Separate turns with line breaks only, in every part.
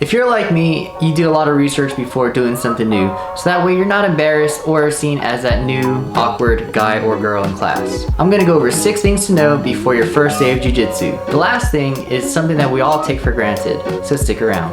If you're like me, you do a lot of research before doing something new, so that way you're not embarrassed or seen as that new, awkward guy or girl in class. I'm gonna go over 6 things to know before your first day of Jiu Jitsu. The last thing is something that we all take for granted, so stick around.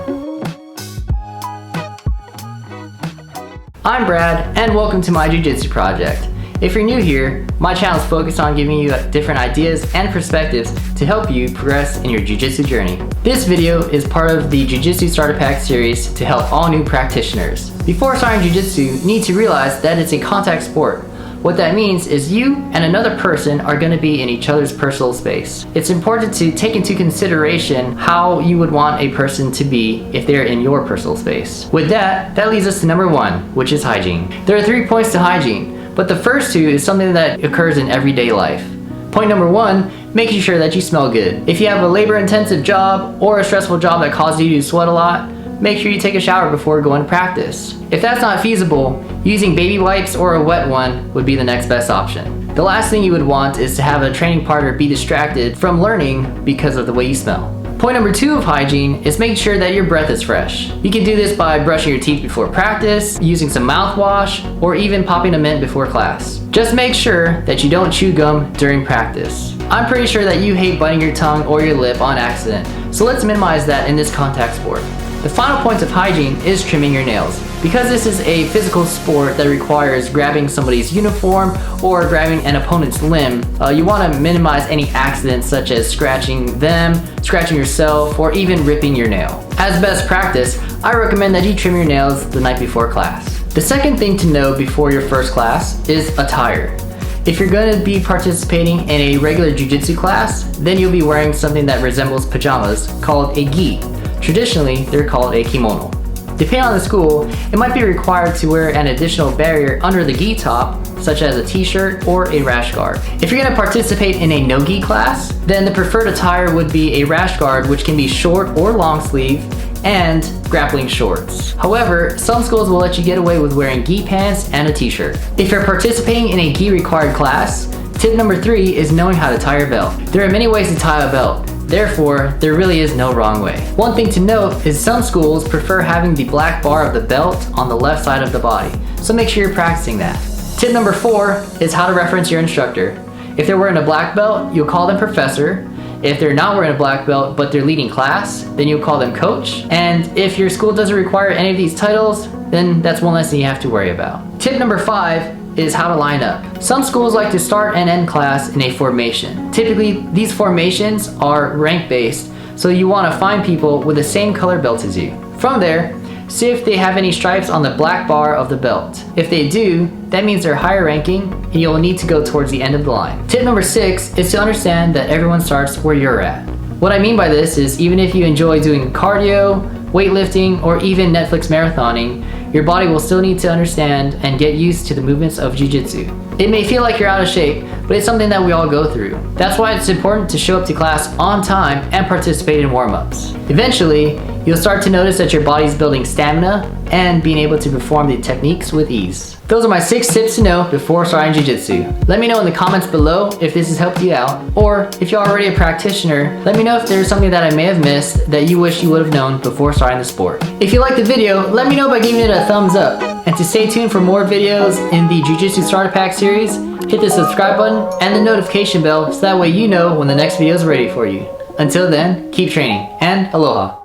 I'm Brad, and welcome to my Jiu Jitsu project. If you're new here, my channel is focused on giving you different ideas and perspectives to help you progress in your Jiu Jitsu journey. This video is part of the Jiu Jitsu Starter Pack series to help all new practitioners. Before starting Jiu Jitsu, you need to realize that it's a contact sport. What that means is you and another person are going to be in each other's personal space. It's important to take into consideration how you would want a person to be if they're in your personal space. With that leads us to number 1, which is hygiene. There are 3 points to hygiene, but the first 2 is something that occurs in everyday life. Point number 1, making sure that you smell good. If you have a labor-intensive job or a stressful job that causes you to sweat a lot, make sure you take a shower before going to practice. If that's not feasible, using baby wipes or a wet one would be the next best option. The last thing you would want is to have a training partner be distracted from learning because of the way you smell. Point number 2 of hygiene is making sure that your breath is fresh. You can do this by brushing your teeth before practice, using some mouthwash, or even popping a mint before class. Just make sure that you don't chew gum during practice. I'm pretty sure that you hate biting your tongue or your lip on accident, so let's minimize that in this contact sport. The final point of hygiene is trimming your nails. Because this is a physical sport that requires grabbing somebody's uniform or grabbing an opponent's limb, you want to minimize any accidents such as scratching them, scratching yourself, or even ripping your nail. As best practice, I recommend that you trim your nails the night before class. The second thing to know before your first class is attire. If you're going to be participating in a regular jiu-jitsu class, then you'll be wearing something that resembles pajamas called a gi. Traditionally, they're called a kimono. Depending on the school, it might be required to wear an additional barrier under the gi top, such as a t-shirt or a rash guard. If you're going to participate in a no-gi class, then the preferred attire would be a rash guard, which can be short or long sleeve, and grappling shorts. However, some schools will let you get away with wearing gi pants and a t-shirt. If you're participating in a gi required class, tip number 3 is knowing how to tie your belt. There are many ways to tie a belt. Therefore, there really is no wrong way. One thing to note is some schools prefer having the black bar of the belt on the left side of the body, so make sure you're practicing that. Tip number 4 is how to reference your instructor. If they're wearing a black belt, you'll call them professor. If they're not wearing a black belt but they're leading class, then you'll call them coach. And if your school doesn't require any of these titles, then that's one less thing you have to worry about. Tip number 5 is how to line up. Some schools like to start and end class in a formation. Typically, these formations are rank-based, so you want to find people with the same color belt as you. From there, see if they have any stripes on the black bar of the belt. If they do, that means they're higher ranking and you'll need to go towards the end of the line. Tip number 6 is to understand that everyone starts where you're at. What I mean by this is even if you enjoy doing cardio, weightlifting, or even Netflix marathoning, your body will still need to understand and get used to the movements of jiu-jitsu. It may feel like you're out of shape, but it's something that we all go through. That's why it's important to show up to class on time and participate in warm-ups. Eventually, you'll start to notice that your body's building stamina and being able to perform the techniques with ease. Those are my 6 tips to know before starting jiu-jitsu. Let me know in the comments below if this has helped you out, or if you're already a practitioner, let me know if there's something that I may have missed that you wish you would have known before starting the sport. If you liked the video, let me know by giving it a thumbs up. And to stay tuned for more videos in the Jiu Jitsu Starter Pack series, hit the subscribe button and the notification bell so that way you know when the next video is ready for you. Until then, keep training, and aloha.